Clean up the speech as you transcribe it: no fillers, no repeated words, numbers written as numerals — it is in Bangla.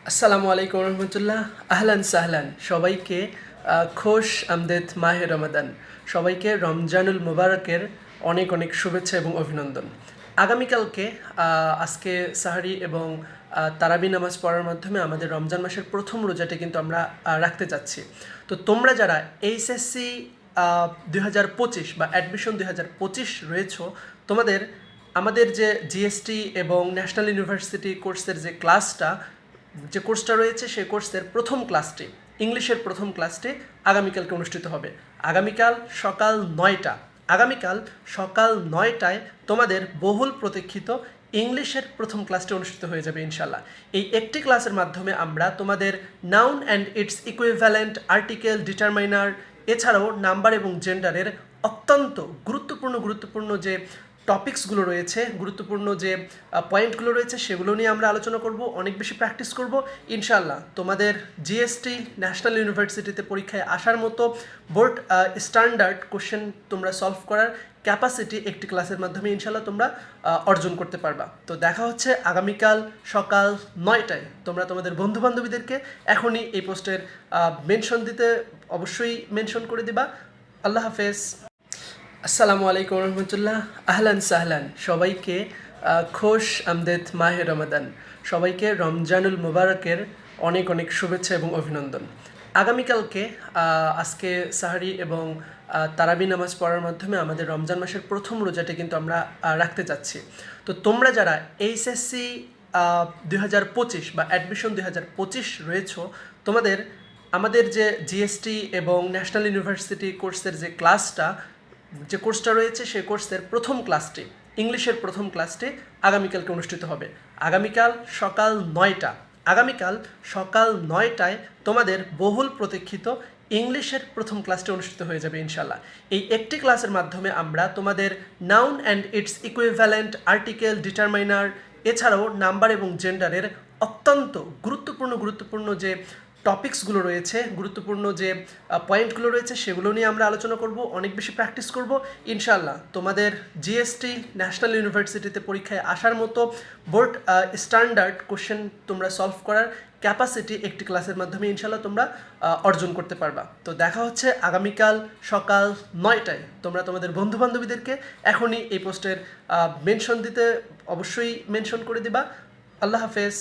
আসসালামু আলাইকুম রহমতুল্লাহ। আহলান সাহলান সবাইকে। খোশ আমদেদ মাহে রমাদান। সবাইকে রমজানুল মুবারকের অনেক অনেক শুভেচ্ছা এবং অভিনন্দন। আগামীকালকে আজকে সাহারি এবং তারাবি নামাজ পড়ার মাধ্যমে আমাদের রমজান মাসের প্রথম রোজাটা কিন্তু আমরা রাখতে চাচ্ছি। তো তোমরা যারা এইচএসসি 2025 বা অ্যাডমিশন 2025 রয়েছ, তোমাদের আমাদের যে জিএসটি এবং ন্যাশনাল ইউনিভার্সিটি কোর্সের যে কোর্সটা রয়েছে সেই কোর্সের প্রথম ক্লাসটি, ইংলিশের প্রথম ক্লাসটি আগামীকালকে অনুষ্ঠিত হবে। আগামীকাল সকাল 9টায় তোমাদের বহুল প্রতীক্ষিত ইংলিশের প্রথম ক্লাসটি অনুষ্ঠিত হয়ে যাবে ইনশাল্লাহ। এই একটি ক্লাসের মাধ্যমে আমরা তোমাদের noun and its equivalent, article, determiner, এছাড়াও নাম্বার এবং জেন্ডারের অত্যন্ত গুরুত্বপূর্ণ যে টপিকসগুলো রয়েছে, গুরুত্বপূর্ণ যে পয়েন্টগুলো রয়েছে সেগুলো নিয়ে আমরা আলোচনা করব, অনেক বেশি প্র্যাকটিস করব ইনশাল্লাহ। তোমাদের জিএসটি ন্যাশনাল ইউনিভার্সিটিতে পরীক্ষায় আসার মতো বোর্ড স্ট্যান্ডার্ড কোশ্চেন তোমরা সলভ করার ক্যাপাসিটি একটি ক্লাসের মাধ্যমে ইনশাল্লাহ তোমরা অর্জন করতে পারবা। তো দেখা হচ্ছে আগামীকাল সকাল 9টায়। তোমরা তোমাদের বন্ধুবান্ধবীদেরকে এখনই এই পোস্টের মেনশন দিতে অবশ্যই মেনশন করে দিবা। আল্লাহ হাফেজ। আসসালামু আলাইকুম রহমতুল্লাহ। আহলান সাহলান সবাইকে। খোশ আমদেদ মাহে রমাদান। সবাইকে রমজানুল মুবারকের অনেক অনেক শুভেচ্ছা এবং অভিনন্দন। আগামীকালকে আজকে সাহারি এবং তারাবি নামাজ পড়ার মাধ্যমে আমাদের রমজান মাসের প্রথম রোজাটা কিন্তু আমরা রাখতে চাচ্ছি। তো তোমরা যারা এইচএসসি 2025 বা অ্যাডমিশন 2025 রয়েছ, তোমাদের আমাদের যে জিএসটি এবং ন্যাশনাল ইউনিভার্সিটি কোর্সের যে কোর্সটা রয়েছে সেই কোর্সের প্রথম ক্লাসটি, ইংলিশের প্রথম ক্লাসটি আগামীকালকে অনুষ্ঠিত হবে। আগামীকাল সকাল 9টায় তোমাদের বহুল প্রতীক্ষিত ইংলিশের প্রথম ক্লাসটি অনুষ্ঠিত হয়ে যাবে ইনশাল্লাহ। এই একটি ক্লাসের মাধ্যমে আমরা তোমাদের noun and its equivalent, article, determiner, এছাড়াও নাম্বার এবং জেন্ডারের অত্যন্ত গুরুত্বপূর্ণ যে টপিকসগুলো রয়েছে, গুরুত্বপূর্ণ যে পয়েন্টগুলো রয়েছে সেগুলো নিয়ে আমরা আলোচনা করব, অনেক বেশি প্র্যাকটিস করব ইনশাল্লাহ। তোমাদের জিএসটি ন্যাশনাল ইউনিভার্সিটিতে পরীক্ষায় আসার মতো বোর্ড স্ট্যান্ডার্ড কোশ্চেন তোমরা সলভ করার ক্যাপাসিটি একটি ক্লাসের মাধ্যমে ইনশাল্লাহ তোমরা অর্জন করতে পারবা। তো দেখা হচ্ছে আগামীকাল সকাল 9টায়। তোমরা তোমাদের বন্ধুবান্ধবীদেরকে এখনই এই পোস্টের মেনশন দিতে অবশ্যই মেনশন করে দিবা। আল্লাহ হাফেজ।